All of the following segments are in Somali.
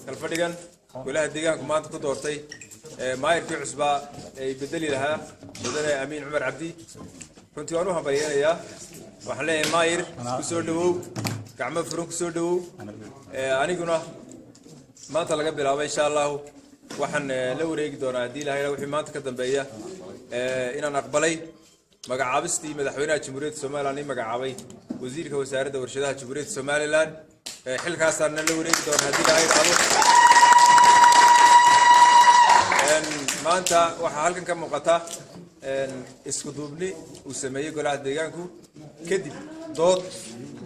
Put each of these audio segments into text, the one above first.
kalfadhigan golaha deegaanku maanta ku doortay maayirkii cusbaa ay bedeli lahaa mudane amiin cumar cabdi runtii waan u hambalyeelayaa waxaan leeyahay maayir ku soo dhawow gacmo furan ku soo dhawow aniguna maanta laga bilaabo insha Allah waxaan la wareegi doonaa hadii ilaahay wixii maanta ka dambeeya inaan aqbalay magacaabistii madaxweynaha Jamhuuriyadda Soomaaliland ee magacaabay wasiirka wasaaradda warshadaha Jamhuuriyadda Soomaaliland xilkaasaan la wareegi doonaa hadii ilaahay rabo maanta waxa halkan ka muuqata isku duubni uu sameeyay golaha deegaanku kadib dood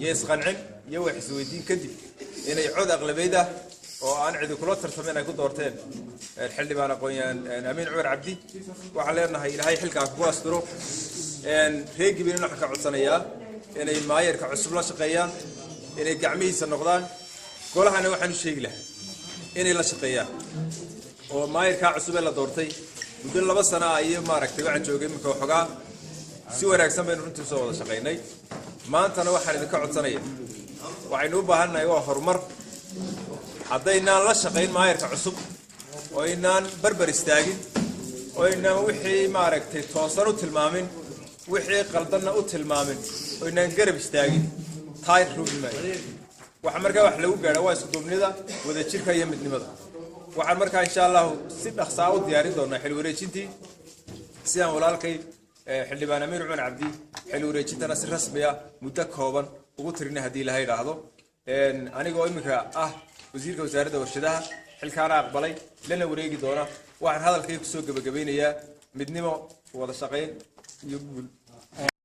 iyo isqancin iyo wax isweydiin kadib inay cod aqlabiyada oo aan cid kula tartameen ay ku doorteen xildhibaan aqoon-yahan amiin cumar cabdi waxaan leenahay ilaahay xilkaa ku asturo reegibina waxa ka codsanayaa inay maayirka cusub la shaqeeyaan inay gacmihiisa noqdaan golahana waxaan u sheegi lahaa inay la shaqeeyaan oo maayirka cusub ee la doortay muddo 2 sano ayay maaragtay waxaan joogay marka xogaa si wanaagsan baynu runtii soo wada shaqeynay maantana waxaan idinka codsanayaa waxaynu u baahannahay waa horumar haddaynan la shaqeyn maayirka cusub oo inaan barbar istaagin oo inaan wixii maaragtay toosan u tilmaamin wixii qaldanna u tilmaamin oo inaan garab istaagin taayir ruumay waxa markaa wax lagu gaaro waa isku duubnida wada jirka iyo midnimada waxaan markaa insha Allah si dhaqso ah u diyaarin doonaa xil wareejintii si aan walaalkay xildhibaan amiin cumar cabdi xil wareejintana si rasmi ah muddo kooban ugu tirina hadii ilaahay raahdo anigoo imika ah wasiirka wasaaradda warshadaha xilkaana aqbalay lana wareegi doona waxaan hadalkay ku soo gabagabeynayaa midnimo wada shaqeyn iyo guul